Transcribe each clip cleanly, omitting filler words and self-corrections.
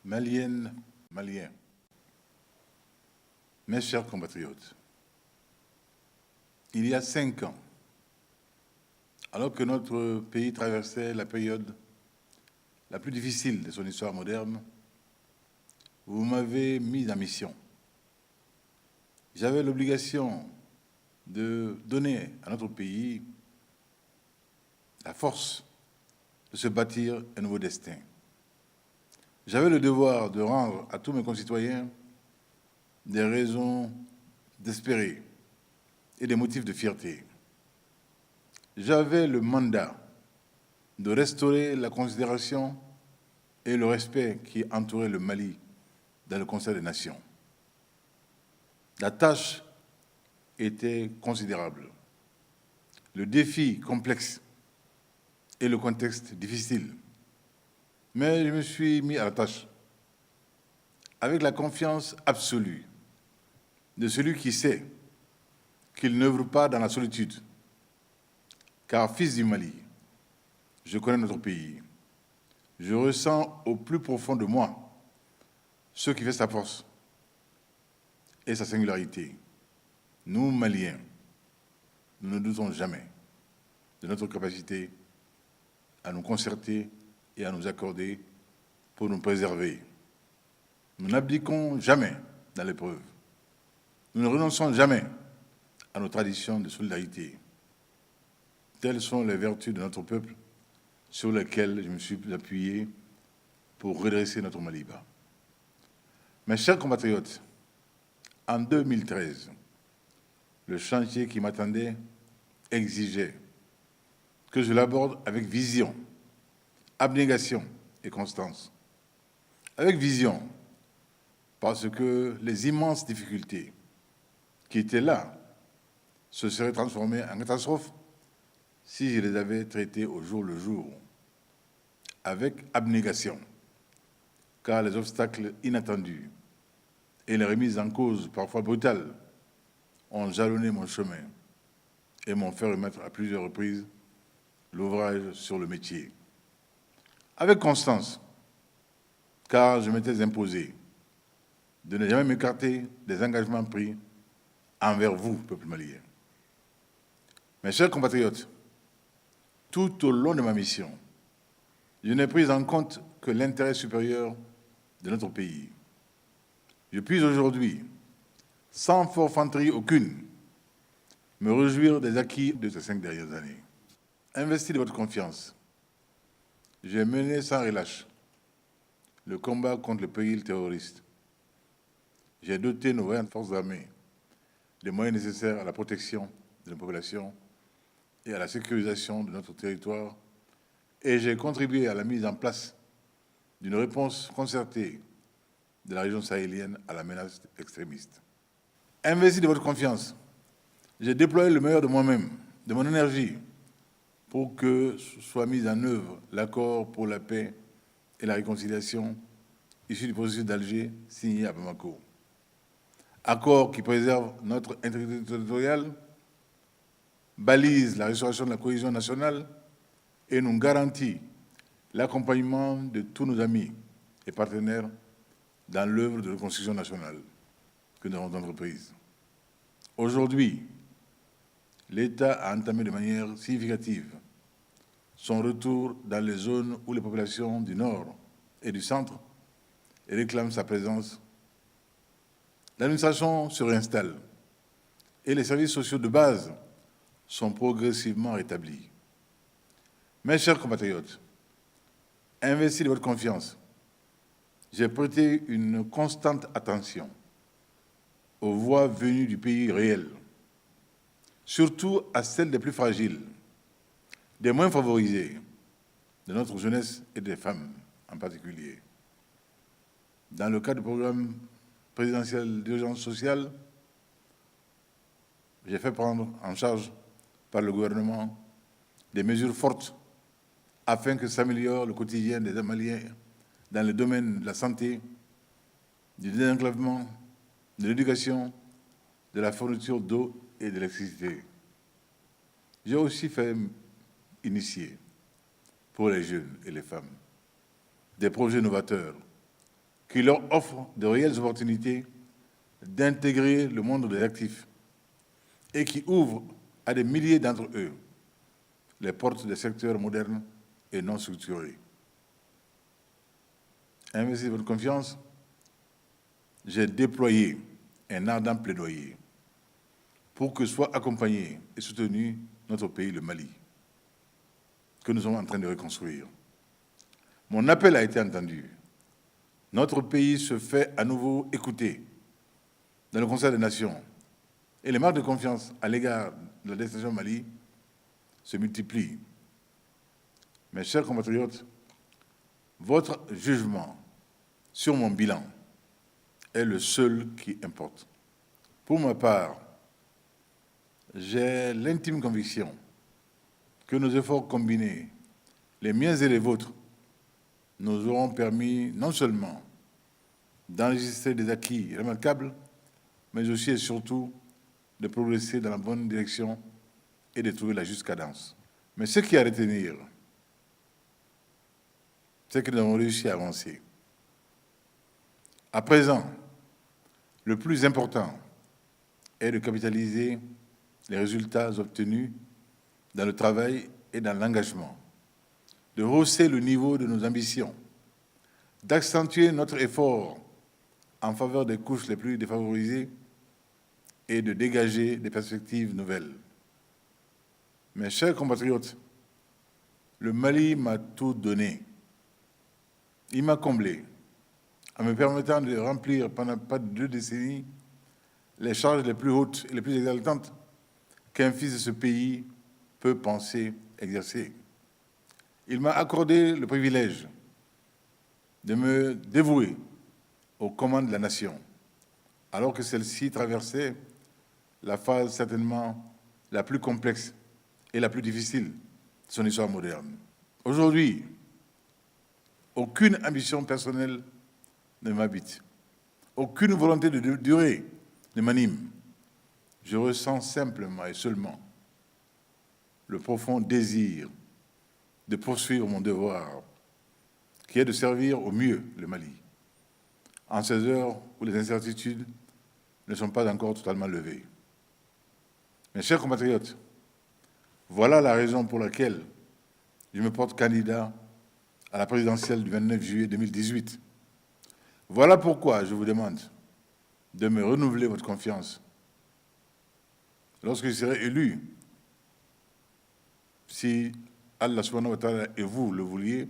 Maliennes, Maliens, mes chers compatriotes, il y a 5 ans, alors que notre pays traversait la période la plus difficile de son histoire moderne, vous m'avez mis en mission. J'avais l'obligation de donner à notre pays la force de se bâtir un nouveau destin. J'avais le devoir de rendre à tous mes concitoyens des raisons d'espérer et des motifs de fierté. J'avais le mandat de restaurer la considération et le respect qui entourait le Mali dans le Conseil des Nations. La tâche était considérable, le défi complexe et le contexte difficile. Mais je me suis mis à la tâche avec la confiance absolue de celui qui sait qu'il n'œuvre pas dans la solitude. Car fils du Mali, je connais notre pays. Je ressens au plus profond de moi ce qui fait sa force et sa singularité. Nous, Maliens, nous ne doutons jamais de notre capacité à nous concerter et à nous accorder pour nous préserver. Nous n'abdiquons jamais dans l'épreuve. Nous ne renonçons jamais à nos traditions de solidarité. Telles sont les vertus de notre peuple sur lesquelles je me suis appuyé pour redresser notre Maliba. Mes chers compatriotes, en 2013, le chantier qui m'attendait exigeait que je l'aborde avec vision, abnégation et constance. Avec vision, parce que les immenses difficultés qui étaient là se seraient transformées en catastrophes si je les avais traitées au jour le jour. Avec abnégation, car les obstacles inattendus et les remises en cause parfois brutales ont jalonné mon chemin et m'ont fait remettre à plusieurs reprises l'ouvrage sur le métier. Avec constance, car je m'étais imposé de ne jamais m'écarter des engagements pris envers vous, peuple malien. Mes chers compatriotes, tout au long de ma mission, je n'ai pris en compte que l'intérêt supérieur de notre pays. Je puis aujourd'hui, sans forfanterie aucune, me réjouir des acquis de ces 5 dernières années. Investi de votre confiance, j'ai mené sans relâche le combat contre le péril terroriste. J'ai doté nos vaillantes forces armées des moyens nécessaires à la protection de la population et à la sécurisation de notre territoire, et j'ai contribué à la mise en place d'une réponse concertée de la région sahélienne à la menace extrémiste. Investi de votre confiance, j'ai déployé le meilleur de moi-même, de mon énergie, pour que soit mis en œuvre l'accord pour la paix et la réconciliation issu du processus d'Alger signé à Bamako. Accord qui préserve notre intégrité territoriale, balise la restauration de la cohésion nationale et nous garantit l'accompagnement de tous nos amis et partenaires dans l'œuvre de reconstruction nationale que nous avons entreprise. Aujourd'hui, l'État a entamé de manière significative son retour dans les zones où les populations du Nord et du Centre réclament sa présence. L'administration se réinstalle et les services sociaux de base sont progressivement rétablis. Mes chers compatriotes, investis de votre confiance, j'ai prêté une constante attention aux voix venues du pays réel, surtout à celles des plus fragiles, des moins favorisés, de notre jeunesse et des femmes en particulier. Dans le cadre du programme présidentiel d'urgence sociale, j'ai fait prendre en charge par le gouvernement des mesures fortes afin que s'améliore le quotidien des Maliens dans le domaine de la santé, du désenclavement, de l'éducation, de la fourniture d'eau et d'électricité. J'ai aussi fait initier pour les jeunes et les femmes des projets novateurs qui leur offre de réelles opportunités d'intégrer le monde des actifs et qui ouvre à des milliers d'entre eux les portes des secteurs modernes et non structurés. Investir votre confiance, j'ai déployé un ardent plaidoyer pour que soit accompagné et soutenu notre pays, le Mali, que nous sommes en train de reconstruire. Mon appel a été entendu. Notre pays se fait à nouveau écouter dans le Conseil des Nations et les marques de confiance à l'égard de la destination Mali se multiplient. Mes chers compatriotes, votre jugement sur mon bilan est le seul qui importe. Pour ma part, j'ai l'intime conviction que nos efforts combinés, les miens et les vôtres, nous auront permis non seulement d'enregistrer des acquis remarquables, mais aussi et surtout de progresser dans la bonne direction et de trouver la juste cadence. Mais ce qui est à retenir, c'est que nous avons réussi à avancer. À présent, le plus important est de capitaliser les résultats obtenus dans le travail et dans l'engagement, de hausser le niveau de nos ambitions, d'accentuer notre effort en faveur des couches les plus défavorisées et de dégager des perspectives nouvelles. Mes chers compatriotes, le Mali m'a tout donné. Il m'a comblé en me permettant de remplir pendant pas de 2 décennies les charges les plus hautes et les plus exaltantes qu'un fils de ce pays peut penser exercer. Il m'a accordé le privilège de me dévouer aux commandes de la nation, alors que celle-ci traversait la phase certainement la plus complexe et la plus difficile de son histoire moderne. Aujourd'hui, aucune ambition personnelle ne m'habite, aucune volonté de durer ne m'anime. Je ressens simplement et seulement le profond désir de poursuivre mon devoir, qui est de servir au mieux le Mali, en ces heures où les incertitudes ne sont pas encore totalement levées. Mes chers compatriotes, voilà la raison pour laquelle je me porte candidat à la présidentielle du 29 juillet 2018. Voilà pourquoi je vous demande de me renouveler votre confiance. Lorsque je serai élu, si Allah subhanahu wa ta'ala et vous le vouliez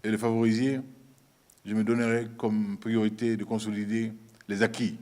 et le favorisiez, je me donnerai comme priorité de consolider les acquis,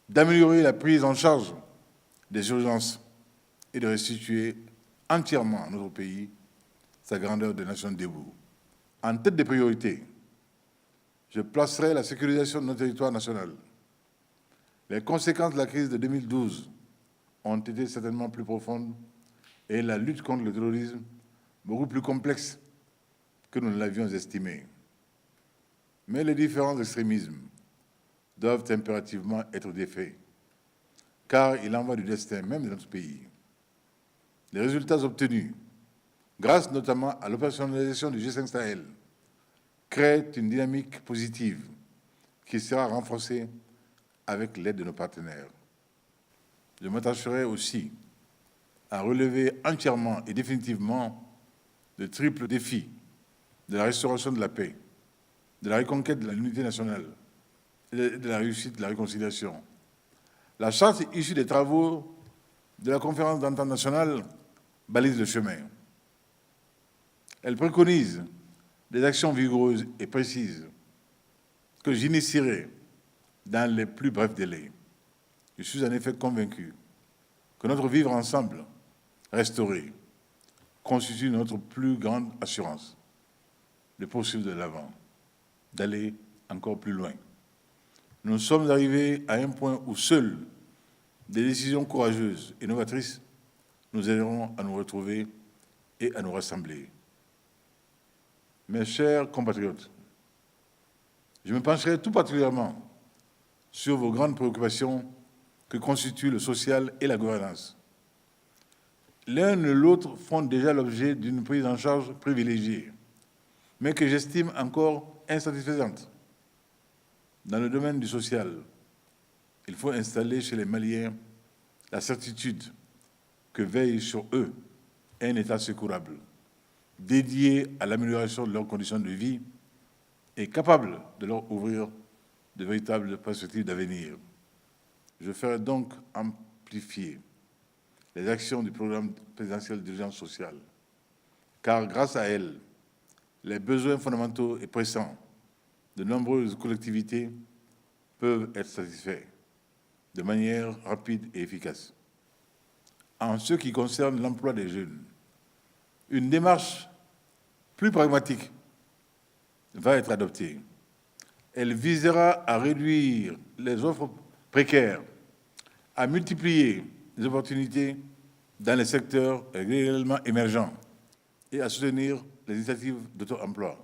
d'améliorer la prise en charge des urgences et de restituer entièrement à notre pays sa grandeur de nation debout. En tête des priorités, je placerai la sécurisation de notre territoire national. Les conséquences de la crise de 2012 ont été certainement plus profondes et la lutte contre le terrorisme beaucoup plus complexe que nous ne l'avions estimé. Mais les différents extrémismes doivent impérativement être défaits, car il en va du destin même de notre pays. Les résultats obtenus, grâce notamment à l'opérationnalisation du G5 Sahel, créent une dynamique positive qui sera renforcée avec l'aide de nos partenaires. Je m'attacherai aussi à relever entièrement et définitivement le triple défi de la restauration de la paix, de la reconquête de l'unité nationale et de la réussite de la réconciliation. La charte issue des travaux de la conférence d'entente nationale balise le chemin. Elle préconise des actions vigoureuses et précises que j'initierai dans les plus brefs délais. Je suis en effet convaincu que notre vivre ensemble restauré constitue notre plus grande assurance de poursuivre de l'avant, d'aller encore plus loin. Nous sommes arrivés à un point où seules des décisions courageuses et novatrices nous aideront à nous retrouver et à nous rassembler. Mes chers compatriotes, je me pencherai tout particulièrement sur vos grandes préoccupations que constituent le social et la gouvernance. L'un et l'autre font déjà l'objet d'une prise en charge privilégiée, mais que j'estime encore insatisfaisante. Dans le domaine du social, il faut installer chez les Maliens la certitude que veille sur eux un État secourable, dédié à l'amélioration de leurs conditions de vie et capable de leur ouvrir de véritables perspectives d'avenir. Je ferai donc amplifier les actions du programme présidentiel d'urgence sociale, car grâce à elles, les besoins fondamentaux et pressants de nombreuses collectivités peuvent être satisfaits de manière rapide et efficace. En ce qui concerne l'emploi des jeunes, une démarche plus pragmatique va être adoptée. Elle visera à réduire les offres précaires, à multiplier les opportunités dans les secteurs réellement émergents et à soutenir les initiatives d'auto-emploi.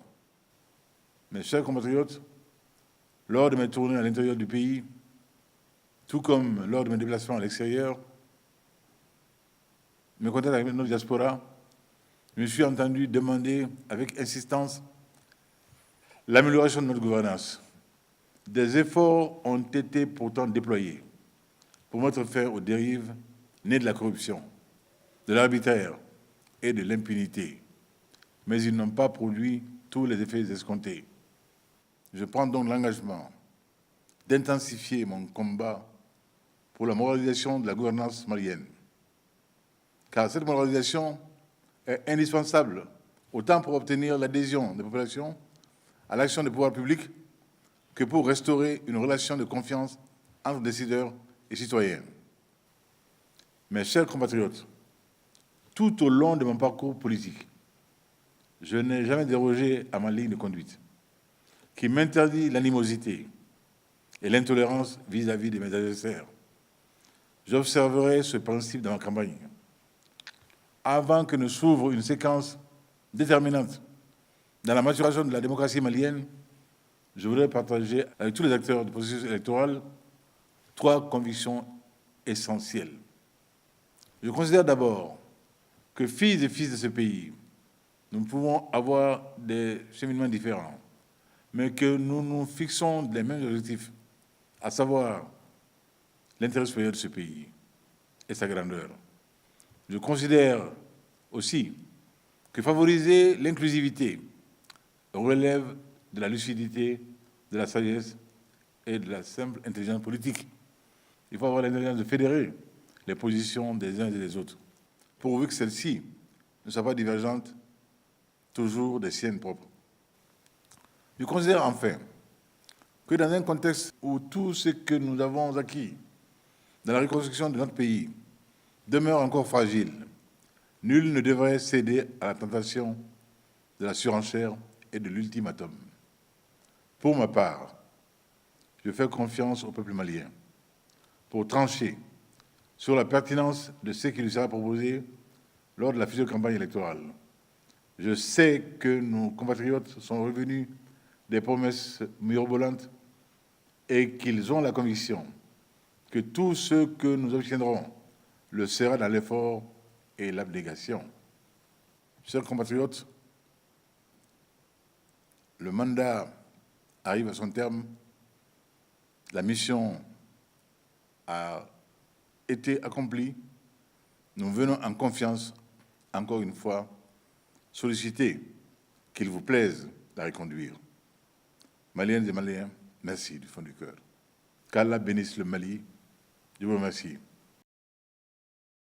Mes chers compatriotes, lors de mes tournées à l'intérieur du pays, tout comme lors de mes déplacements à l'extérieur, mes contacts avec notre diaspora, je me suis entendu demander avec insistance l'amélioration de notre gouvernance. Des efforts ont été pourtant déployés pour mettre fin aux dérives nées de la corruption, de l'arbitraire et de l'impunité, mais ils n'ont pas produit tous les effets escomptés. Je prends donc l'engagement d'intensifier mon combat pour la moralisation de la gouvernance malienne, car cette moralisation est indispensable autant pour obtenir l'adhésion des populations à l'action des pouvoirs publics que pour restaurer une relation de confiance entre décideurs et citoyens. Mes chers compatriotes, tout au long de mon parcours politique, je n'ai jamais dérogé à ma ligne de conduite, qui m'interdit l'animosité et l'intolérance vis-à-vis de mes adversaires. J'observerai ce principe dans ma campagne. Avant que ne s'ouvre une séquence déterminante dans la maturation de la démocratie malienne, je voudrais partager avec tous les acteurs du processus électoral 3 convictions essentielles. Je considère d'abord que filles et fils de ce pays, nous pouvons avoir des cheminements différents, mais que nous nous fixons les mêmes objectifs, à savoir l'intérêt supérieur de ce pays et sa grandeur. Je considère aussi que favoriser l'inclusivité relève de la lucidité, de la sagesse et de la simple intelligence politique. Il faut avoir l'intelligence de fédérer les positions des uns et des autres, pourvu que celles-ci ne soient pas divergentes toujours des siennes propres. Je considère enfin que dans un contexte où tout ce que nous avons acquis dans la reconstruction de notre pays demeure encore fragile, nul ne devrait céder à la tentation de la surenchère et de l'ultimatum. Pour ma part, je fais confiance au peuple malien pour trancher sur la pertinence de ce qui lui sera proposé lors de la future campagne électorale. Je sais que nos compatriotes sont revenus des promesses mirobolantes et qu'ils ont la conviction que tout ce que nous obtiendrons le sera dans l'effort et l'abnégation. Chers compatriotes, le mandat arrive à son terme, la mission a été accomplie, nous venons en confiance, encore une fois, solliciter qu'il vous plaise de la reconduire. Maliennes et Maliens, merci du fond du cœur. Qu'Allah bénisse le Mali. Je vous remercie.